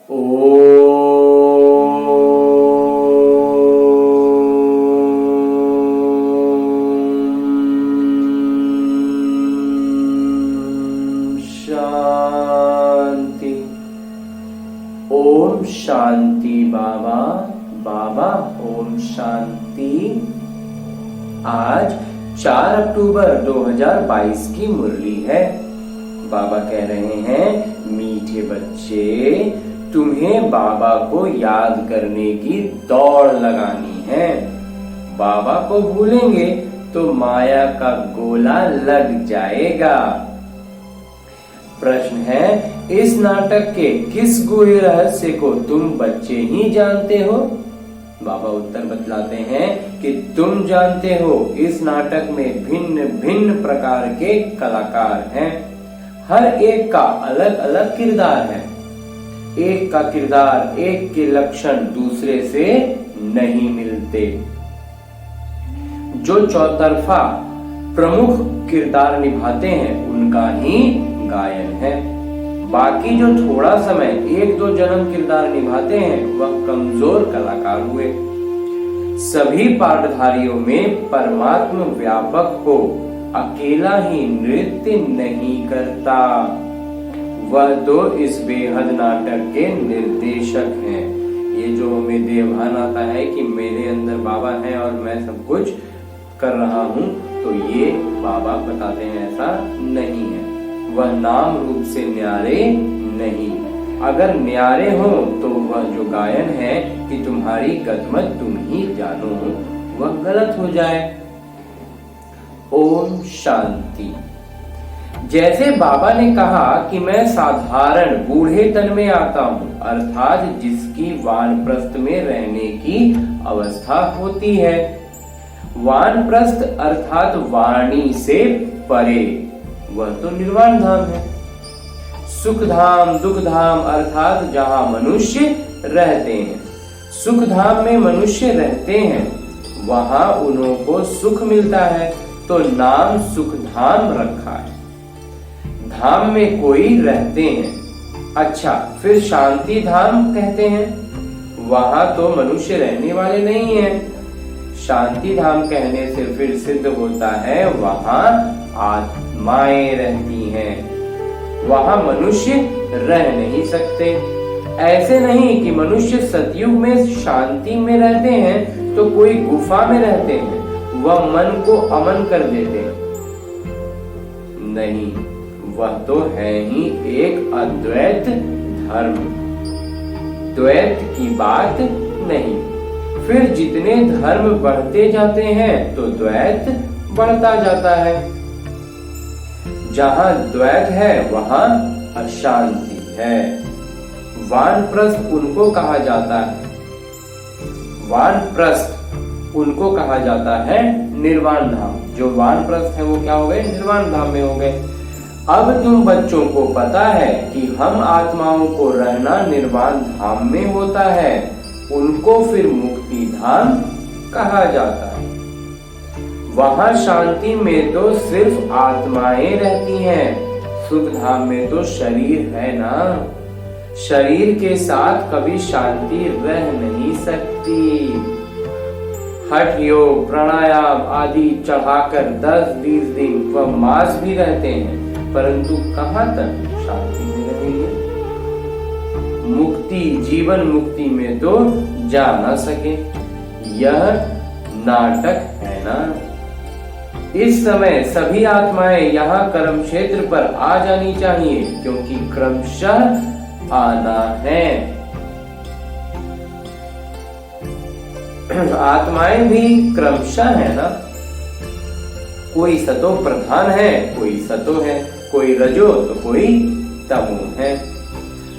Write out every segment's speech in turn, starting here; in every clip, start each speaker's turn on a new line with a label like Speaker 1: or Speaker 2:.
Speaker 1: शांति। ओम शांति बाबा। बाबा ओम शांति। आज 4 अक्टूबर 2022 की मुरली है। बाबा कह रहे हैं, मीठे बच्चे, तुम्हें बाबा को याद करने की दौड़ लगानी है। बाबा को भूलेंगे तो माया का गोला लग जाएगा। प्रश्न है, इस नाटक के किस गूढ़ रहस्य को तुम बच्चे ही जानते हो? बाबा उत्तर बतलाते हैं कि तुम जानते हो, इस नाटक में भिन्न भिन्न प्रकार के कलाकार हैं। हर एक का अलग अलग किरदार है। एक का किरदार, एक के लक्षण दूसरे से नहीं मिलते। जो चौतरफा प्रमुख किरदार निभाते हैं उनका ही गायन है। बाकी जो थोड़ा समय 1-2 जन्म किरदार निभाते हैं वह कमजोर कलाकार हुए। सभी पाठधारियों में परमात्मा व्यापक हो, अकेला ही नृत्य नहीं करता। वह तो इस बेहद नाटक के निर्देशक हैं। ये जो हमें देवभान आता है कि मेरे अंदर बाबा है और मैं सब कुछ कर रहा हूँ, तो ये बाबा बताते हैं ऐसा नहीं है। वह नाम रूप से न्यारे नहीं। अगर न्यारे हो तो वह जो गायन है कि तुम्हारी गतमत तुम ही जानो, वह गलत हो जाए। ओम शांति। जैसे बाबा ने कहा कि मैं साधारण बूढ़े तन में आता हूँ, अर्थात जिसकी वानप्रस्थ में रहने की अवस्था होती है। वानप्रस्थ अर्थात वाणी से परे, वह तो निर्वाण धाम है। सुख धाम, दुख धाम अर्थात जहां मनुष्य रहते हैं। सुख धाम में मनुष्य रहते हैं, वहां उन्हों को सुख मिलता है, तो नाम सुख धाम रखा है। धाम में कोई रहते हैं। अच्छा, फिर शांति धाम कहते हैं, वहां तो मनुष्य रहने वाले नहीं हैं। शांति धाम कहने से फिर सिद्ध होता है वहां आत्माएं रहती हैं। वहां मनुष्य रह नहीं सकते। ऐसे नहीं कि मनुष्य सतयुग में शांति में रहते हैं तो कोई गुफा में रहते हैं, वह मन को अमन कर देते हैं। नहीं, वह तो है ही एक अद्वैत धर्म। द्वैत की बात नहीं। फिर जितने धर्म बढ़ते जाते हैं तो द्वैत बढ़ता जाता है। जहां द्वैत है वहां अशांति है। वानप्रस्थ उनको कहा जाता है, वानप्रस्थ उनको कहा जाता है निर्वाण धाम। जो वानप्रस्थ है वो क्या हो गए? निर्वाण धाम में हो गए। अब तुम बच्चों को पता है कि हम आत्माओं को रहना निर्वाण धाम में होता है, उनको फिर मुक्ति धाम कहा जाता है। वहां शांति में तो सिर्फ आत्माएं रहती हैं। सुख धाम में तो शरीर है ना। शरीर के साथ कभी शांति रह नहीं सकती। हठ योग, प्राणायाम आदि चढ़ाकर 10-20 दिन वह मास भी रहते हैं, परंतु कहां तक शांति में रहेंगे? मुक्ति, जीवन मुक्ति में तो जा न सके। यह नाटक है ना। इस समय सभी आत्माएं यहाँ कर्म क्षेत्र पर आ जानी चाहिए, क्योंकि क्रमशः आना है। आत्माएं भी क्रमशः है ना। कोई सतो प्रधान है, कोई सतो है, कोई रजो तो कोई तमो है।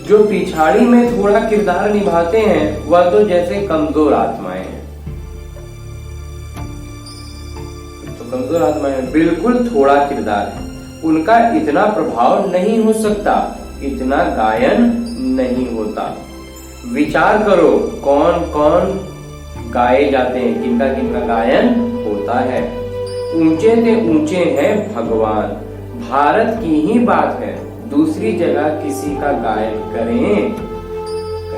Speaker 1: जो पिछाड़ी में थोड़ा किरदार निभाते हैं वह तो जैसे कमजोर आत्माएं हैं। तो कमजोर आत्माएं बिल्कुल थोड़ा किरदार है, उनका इतना प्रभाव नहीं हो सकता, इतना गायन नहीं होता। विचार करो कौन कौन गाए जाते हैं, किनका किनका गायन होता है। ऊंचे से ऊंचे हैं भगवान। भारत की ही बात है, दूसरी जगह किसी का गायन करें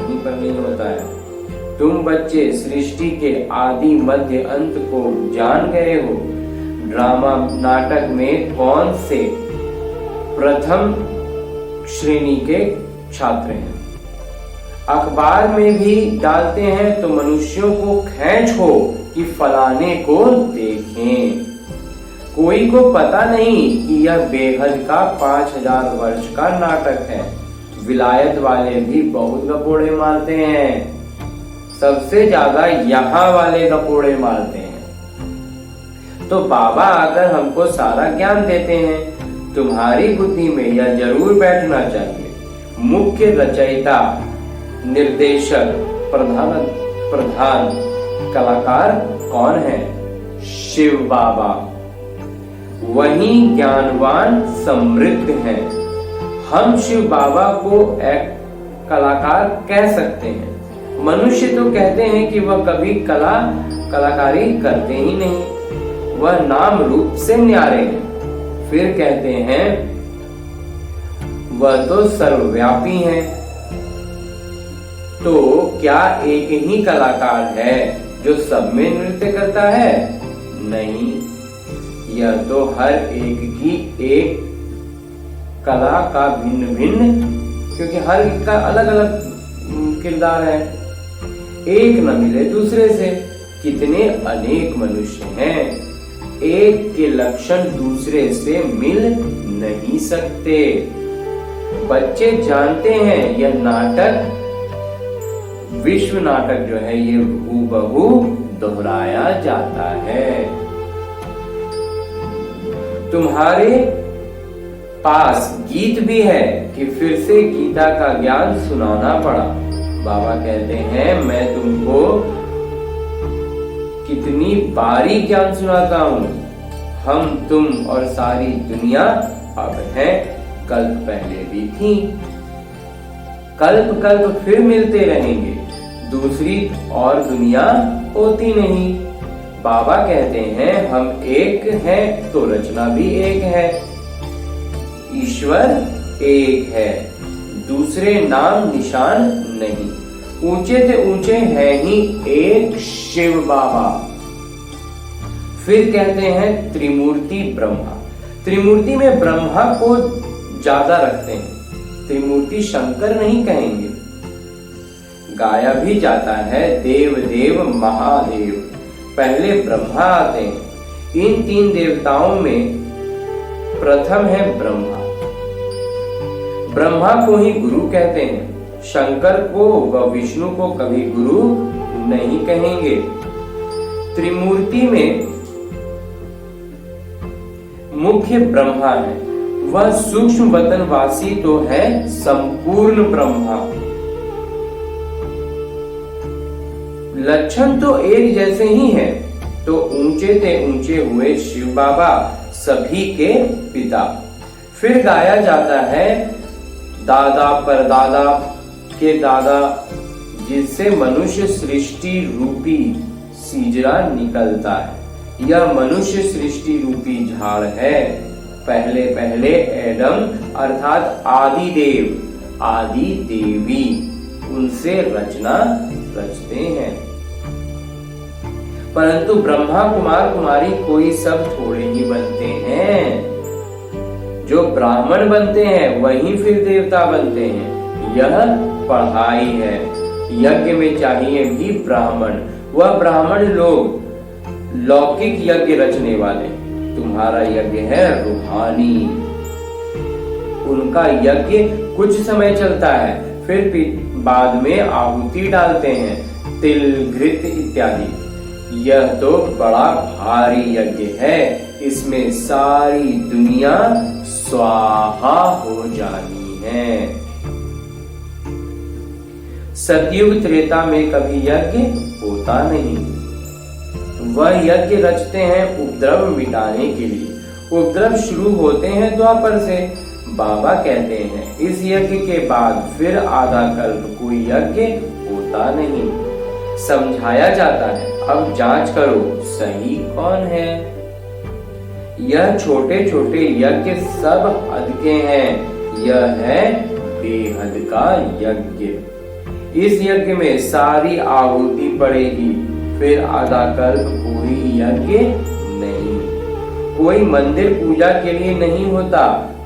Speaker 1: कहीं पर नहीं होता है। तुम बच्चे सृष्टि के आदि मध्य अंत को जान गए हो। ड्रामा नाटक में कौन से प्रथम श्रेणी के छात्र हैं? अखबार में भी डालते हैं तो मनुष्यों को खींच हो कि फलाने को देखें। कोई को पता नहीं कि यह बेहद का 5000 वर्ष का नाटक है। विलायत वाले भी बहुत गपोड़े मारते हैं, सबसे ज्यादा यहाँ वाले गपोड़े मारते हैं। तो बाबा आकर हमको सारा ज्ञान देते हैं। तुम्हारी बुद्धि में यह जरूर बैठना चाहिए, मुख्य रचयिता, निर्देशक, प्रधान कलाकार कौन है? शिव बाबा। वही ज्ञानवान समृद्ध हैं। हम शिव बाबा को एक कलाकार कह सकते हैं। मनुष्य तो कहते हैं कि वह कभी कलाकारी करते ही नहीं, वह नाम रूप से न्यारे हैं। फिर कहते हैं वह तो सर्वव्यापी हैं। तो क्या एक ही कलाकार है जो सब में नृत्य करता है? नहीं, यह तो हर एक की एक कला का भिन्न भिन्न, क्योंकि हर एक का अलग अलग किरदार है, एक न मिले दूसरे से। कितने अनेक मनुष्य हैं, एक के लक्षण दूसरे से मिल नहीं सकते। बच्चे जानते हैं यह नाटक, विश्व नाटक जो है, ये हूबहू दोहराया जाता है। तुम्हारे पास गीत भी है कि फिर से गीता का ज्ञान सुनाना पड़ा। बाबा कहते हैं मैं तुमको कितनी बारी ज्ञान सुनाता हूँ। हम, तुम और सारी दुनिया अब है, कल्प पहले भी थी, कल्प कल्प फिर मिलते रहेंगे। दूसरी और दुनिया होती नहीं। बाबा कहते हैं हम एक हैं तो रचना भी एक है, ईश्वर एक है, दूसरे नाम निशान नहीं। ऊंचे से ऊंचे हैं ही एक शिव बाबा। फिर कहते हैं त्रिमूर्ति ब्रह्मा। त्रिमूर्ति में ब्रह्मा को ज्यादा रखते हैं, त्रिमूर्ति शंकर नहीं कहेंगे। गाया भी जाता है देव देव महादेव, पहले ब्रह्मा आते हैं। इन तीन देवताओं में प्रथम है ब्रह्मा। ब्रह्मा को ही गुरु कहते हैं। शंकर को व विष्णु को कभी गुरु नहीं कहेंगे। त्रिमूर्ति में मुख्य ब्रह्मा है, वह सूक्ष्म वतनवासी तो है संपूर्ण ब्रह्मा। लक्षण तो एक जैसे ही हैं, तो ऊंचे से ऊंचे हुए शिव बाबा सभी के पिता। फिर गाया जाता है दादा परदादा के दादा, जिससे मनुष्य सृष्टि रूपी सीजरा निकलता है। यह मनुष्य सृष्टि रूपी झाड़ है। पहले पहले एडम अर्थात आदि देव, आदि देवी, उनसे रचना रचते हैं। परंतु ब्रह्मा कुमार कुमारी कोई सब थोड़े ही बनते हैं। जो ब्राह्मण बनते हैं वही फिर देवता बनते हैं। यह पढ़ाई है। यज्ञ में चाहिए भी ब्राह्मण। वह ब्राह्मण लोग लौकिक यज्ञ रचने वाले, तुम्हारा यज्ञ है रूहानी। उनका यज्ञ कुछ समय चलता है, फिर बाद में आहुति डालते हैं, तिल घृत इत्यादि। यह तो बड़ा भारी यज्ञ है, इसमें सारी दुनिया स्वाहा हो जानी है। सतयुग त्रेता में कभी यज्ञ होता नहीं। वह यज्ञ रचते हैं उपद्रव मिटाने के लिए। उपद्रव शुरू होते हैं द्वापर से। बाबा कहते हैं इस यज्ञ के बाद फिर आधा कल्प कोई यज्ञ होता नहीं। समझाया जाता है अब जांच करो सही कौन है। यह छोटे छोटे यज्ञ सब हद के हैं। यह है बेहद का यज्ञ। इस यज्ञ में सारी आहुति पड़ेगी, फिर आधा कल्प कोई यज्ञ नहीं। कोई मंदिर पूजा के लिए नहीं होता,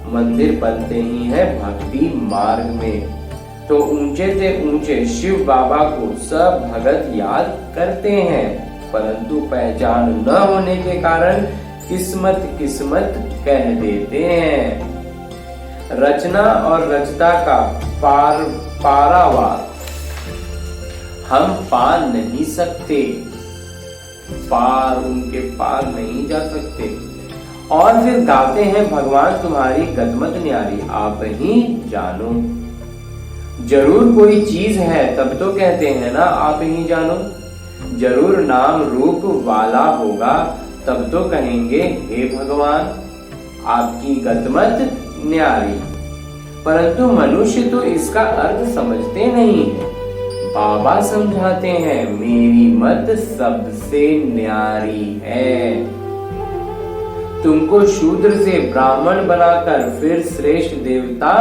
Speaker 1: मंदिर बनते ही है भक्ति मार्ग में। तो ऊंचे से ऊंचे शिव बाबा को सब भगत याद करते हैं, परंतु पहचान न होने के कारण किस्मत किस्मत कह देते हैं। रचना और रचता का पारावार हम पा नहीं सकते, पार उनके पार नहीं जा सकते। और फिर गाते हैं भगवान तुम्हारी गदमत न्यारी, आप ही जानो। जरूर कोई चीज है तब तो कहते हैं ना आप ही जानो। जरूर नाम रूप वाला होगा तब तो कहेंगे हे भगवान आपकी गदमत न्यारी। परंतु मनुष्य तो इसका अर्थ समझते नहीं है। बाबा समझाते हैं मेरी मत सबसे न्यारी है। तुमको शूद्र से ब्राह्मण बनाकर फिर श्रेष्ठ देवता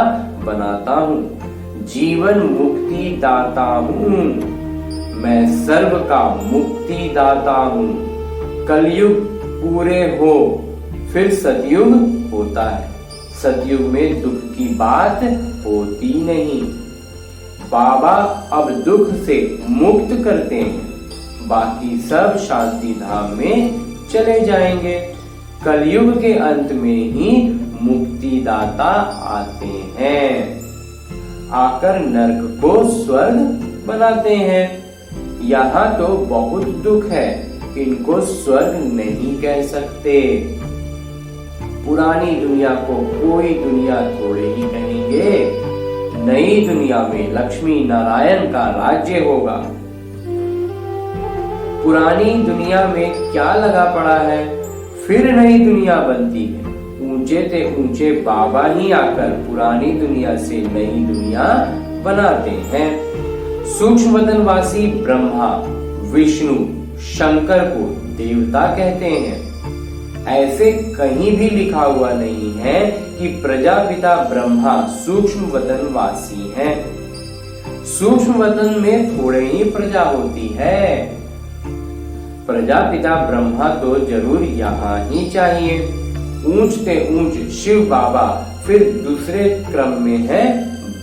Speaker 1: बनाता हूँ। जीवन मुक्ति दाता हूँ, मैं सर्व का मुक्ति दाता हूँ। कलयुग पूरे हो फिर सतयुग होता है, सतयुग में दुख की बात होती नहीं। बाबा अब दुख से मुक्त करते हैं, बाकी सब शांति धाम में चले जाएंगे। कलयुग के अंत में ही मुक्तिदाता आते हैं, आकर नरक को स्वर्ग बनाते हैं। यहाँ तो बहुत दुख है, इनको स्वर्ग नहीं कह सकते। पुरानी दुनिया को कोई दुनिया थोड़े ही कहेंगे। नई दुनिया में लक्ष्मी नारायण का राज्य होगा। पुरानी दुनिया में क्या लगा पड़ा है, फिर नई दुनिया बनती है। ऊंचे से ऊंचे बाबा ही आकर पुरानी दुनिया से नई दुनिया बनाते हैं। सूक्ष्म वतनवासी ब्रह्मा विष्णु शंकर को देवता कहते हैं। ऐसे कहीं भी लिखा हुआ नहीं है कि प्रजापिता ब्रह्मा सूक्ष्म वतनवासी हैं। सूक्ष्म वतन में थोड़े ही प्रजा होती है। प्रजापिता ब्रह्मा तो जरूर यहाँ ही चाहिए। ऊंच से ऊंच शिव बाबा, फिर दूसरे क्रम में है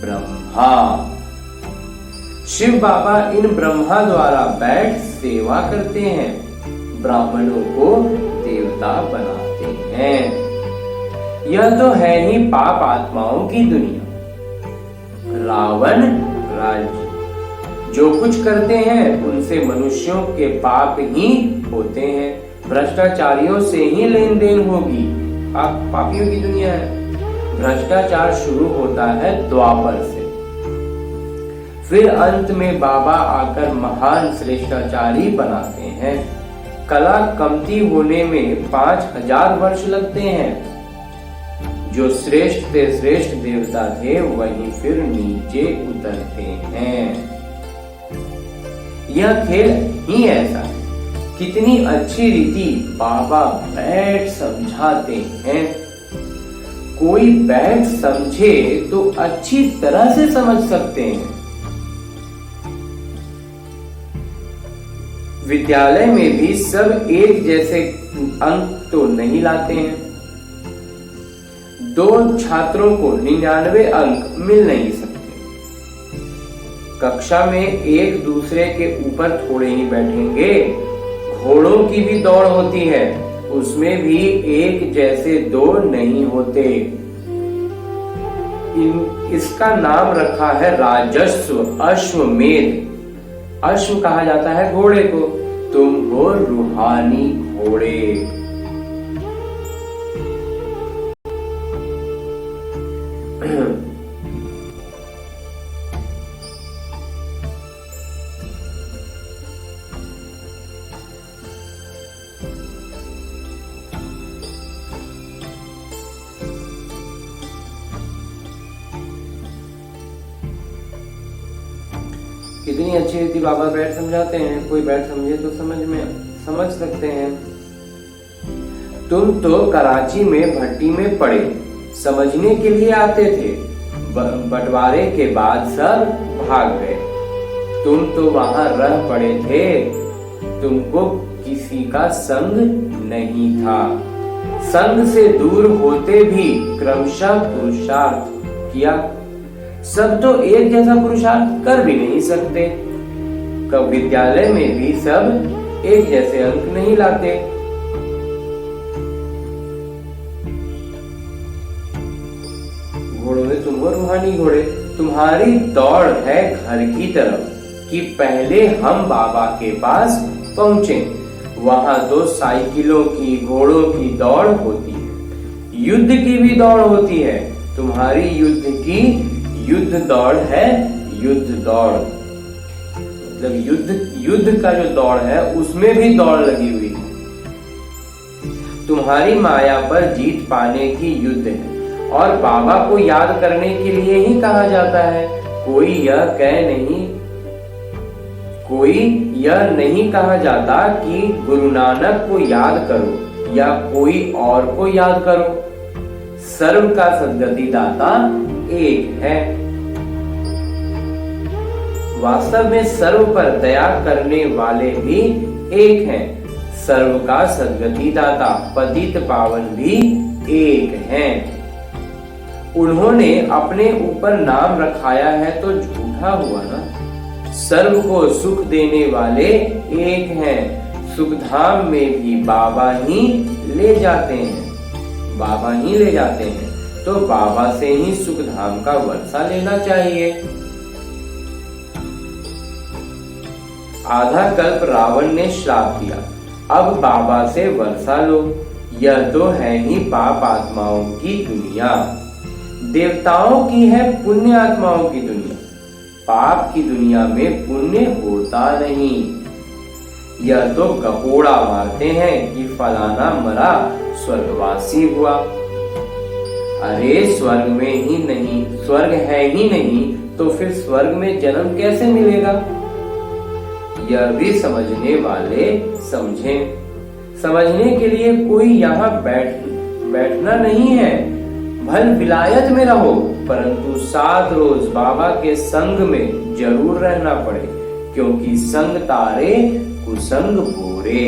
Speaker 1: ब्रह्मा। शिव बाबा इन ब्रह्मा द्वारा बैठ सेवा करते हैं, ब्राह्मणों को देवता बनाते हैं। यह तो है ही पाप आत्माओं की दुनिया। रावण राज्य जो कुछ करते हैं उनसे मनुष्यों के पाप ही होते हैं। भ्रष्टाचारियों से ही लेन देन होगी। पापियों की दुनिया है। भ्रष्टाचार शुरू होता है द्वापर से, फिर अंत में बाबा आकर महान श्रेष्ठाचारी बनाते हैं। कला कमती होने में 5000 वर्ष लगते हैं। जो श्रेष्ठ से श्रेष्ठ देवता थे वही फिर नीचे उतरते हैं। यह खेल ही ऐसा है। कितनी अच्छी रीति बाबा बैठ समझाते हैं। कोई बैठ समझे तो अच्छी तरह से समझ सकते हैं। विद्यालय में भी सब एक जैसे अंक तो नहीं लाते हैं। 2 छात्रों को 99 अंक मिल नहीं सकते। कक्षा में एक दूसरे के ऊपर थोड़े ही बैठेंगे। घोड़ों की भी दौड़ होती है, उसमें भी एक जैसे 2 नहीं होते। इसका नाम रखा है राजस्व अश्वमेध। अश्व कहा जाता है घोड़े को। तुम हो रूहानी घोड़े। कितनी अच्छी रीति बाबा बैठ समझाते हैं। कोई बैठ समझे तो समझ सकते हैं। तुम तो कराची में भट्टी में पड़े समझने के लिए आते थे, बंटवारे के बाद सब भाग गए। तुम तो वहां रह पड़े थे, तुमको किसी का संग नहीं था। संग से दूर होते भी क्रमशः पुरुषार्थ किया। सब तो एक जैसा पुरुषार्थ कर भी नहीं सकते। कब विद्यालय में भी सब एक जैसे अंक नहीं लाते। घोड़ों में तुम हो रूहानी घोड़े। तुम्हारी दौड़ है घर की तरफ कि पहले हम बाबा के पास पहुंचे। वहां तो साइकिलों की, घोड़ों की दौड़ होती है, युद्ध की भी दौड़ होती है। तुम्हारी युद्ध दौड़ है, युद्ध दौड़ मतलब युद्ध का जो दौड़ है उसमें भी दौड़ लगी हुई है। तुम्हारी माया पर जीत पाने की युद्ध है और बाबा को याद करने के लिए ही कहा जाता है। कोई यह नहीं कहा जाता कि गुरु नानक को याद करो या कोई और को याद करो। सर्व का सद्गति दाता एक है। वास्तव में सर्व पर दया करने वाले भी एक हैं। सर्व का सद्गति दाता पतित पावन भी एक हैं। उन्होंने अपने ऊपर नाम रखाया है तो झूठा हुआ ना। सर्व को सुख देने वाले एक हैं। सुख धाम में भी बाबा ही ले जाते हैं। बाबा ही ले जाते हैं तो बाबा से ही सुख धाम का वर्षा लेना चाहिए। आधा कल्प रावण ने श्राप दिया, अब बाबा से वर्षा लो। यह तो है ही पाप आत्माओं की दुनिया। देवताओं की है पुण्य आत्माओं की दुनिया। पाप की दुनिया में पुण्य होता नहीं। यह तो गपोड़ा मारते हैं कि फलाना मरा स्वर्गवासी हुआ। अरे स्वर्ग है ही नहीं तो फिर स्वर्ग में जन्म कैसे मिलेगा? यह भी समझने वाले समझें। समझने के लिए कोई यहाँ बैठना नहीं है। भल विलायत में रहो परंतु 7 रोज बाबा के संग में जरूर रहना पड़े, क्योंकि संग तारे कुसंग बोरे।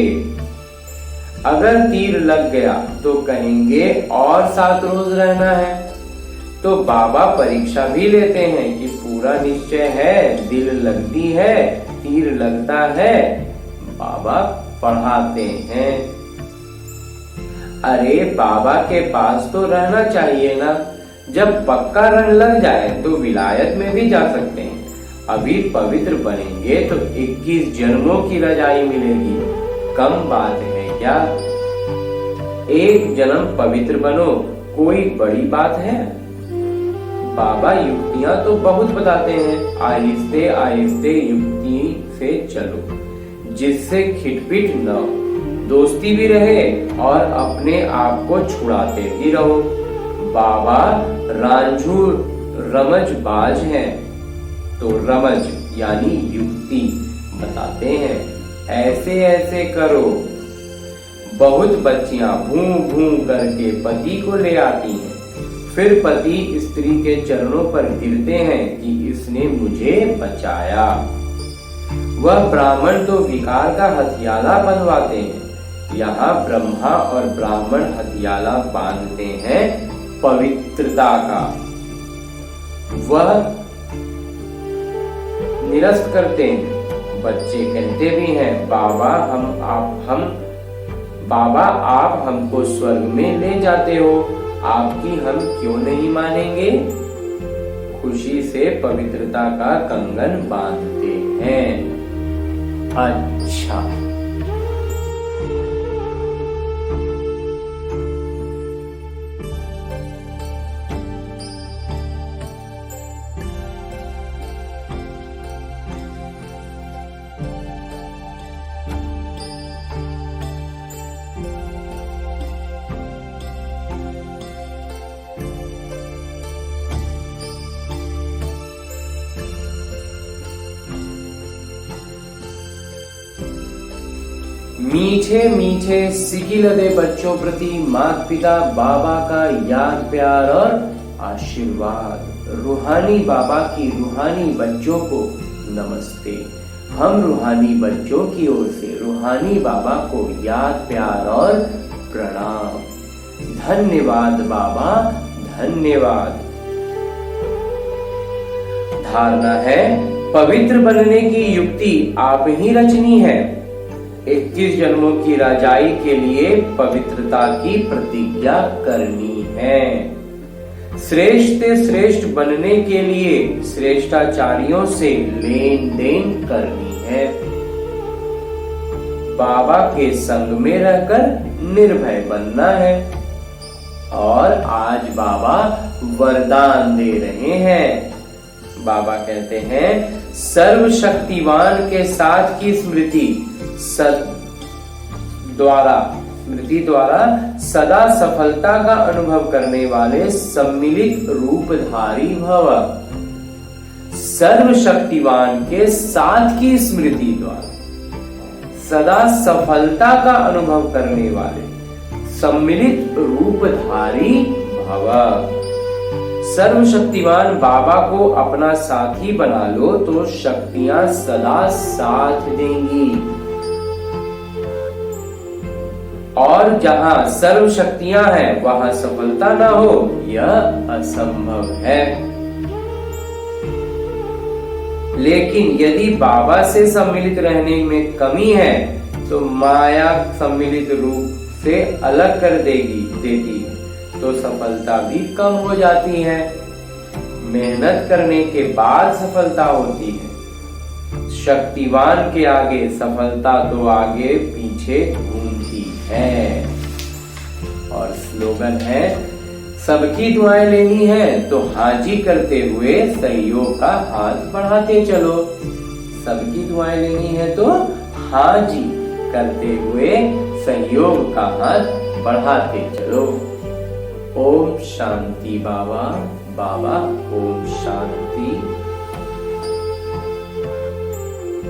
Speaker 1: अगर तीर लग गया तो कहेंगे और 7 रोज रहना है। तो बाबा परीक्षा भी लेते हैं कि पूरा निश्चय है, दिल लगती है, तीर लगता है। बाबा पढ़ाते हैं। अरे बाबा के पास तो रहना चाहिए ना। जब पक्का रंग लग जाए तो विलायत में भी जा सकते हैं। अभी पवित्र बनेंगे तो 21 जन्मों की रजाई मिलेगी। कम बात है क्या? एक जन्म पवित्र बनो, कोई बड़ी बात है? बाबा युक्तियां तो बहुत बताते हैं। आहिस्ते आहिस्ते युक्ति से चलो, जिससे खिटपिट न हो, दोस्ती भी रहे और अपने आप को छुड़ाते भी रहो। बाबा रांझू रमजबाज हैं, तो रमज यानी युक्ति बताते हैं। ऐसे ऐसे करो। बहुत बच्चियां भूं भूं करके पति को ले आती हैं। फिर पति स्त्री के चरणों पर गिरते हैं कि इसने मुझे बचाया। वह ब्राह्मण तो विकार का हथियाला बंधवाते हैं। यहाँ ब्रह्मा और ब्राह्मण हथियाला बांधते हैं पवित्रता का। वह निरस्त करते हैं। बच्चे कहते भी हैं, बाबा आप हमको स्वर्ग में ले जाते हो, आपकी हम क्यों नहीं मानेंगे? खुशी से पवित्रता का कंगन बांधते हैं। अच्छा, मीठे मीठे सिकिलदे बच्चों प्रति माता पिता बाबा का याद प्यार और आशीर्वाद। रूहानी बाबा की रूहानी बच्चों को नमस्ते। हम रूहानी बच्चों की ओर से रूहानी बाबा को याद, प्यार और प्रणाम। धन्यवाद बाबा, धन्यवाद। धारणा है, पवित्र बनने की युक्ति आप ही रचनी है। 21 जन्मों की राजाई के लिए पवित्रता की प्रतिज्ञा करनी है। श्रेष्ठ से श्रेष्ठ बनने के लिए श्रेष्ठाचार्यों से लेन देन करनी है। बाबा के संग में रहकर निर्भय बनना है। और आज बाबा वरदान दे रहे हैं। बाबा कहते हैं, सर्वशक्तिमान के साथ की स्मृति द्वारा सदा सफलता का अनुभव करने वाले सम्मिलित रूपधारी भव। सर्वशक्तिमान के साथ की स्मृति द्वारा सदा सफलता का अनुभव करने वाले सम्मिलित रूपधारी भव। सर्वशक्तिमान बाबा को अपना साथी बना लो तो शक्तियां सदा साथ देंगी। और जहां सर्व शक्तियां हैं वहां सफलता ना हो, यह असंभव है। लेकिन यदि बाबा से सम्मिलित रहने में कमी है तो माया सम्मिलित रूप से अलग कर देती है तो सफलता भी कम हो जाती है। मेहनत करने के बाद सफलता होती है। शक्तिवान के आगे सफलता तो आगे पीछे घूमती है। और स्लोगन है, सबकी दुआएं लेनी है तो हाजी करते हुए सहयोग का हाथ बढ़ाते चलो। सबकी दुआएं लेनी है तो हाजी करते हुए सहयोग का हाथ बढ़ाते चलो। ओम शांति बाबा। बाबा ओम शांति।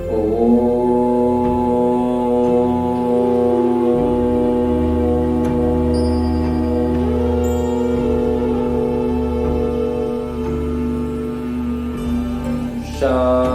Speaker 1: ओम शांति।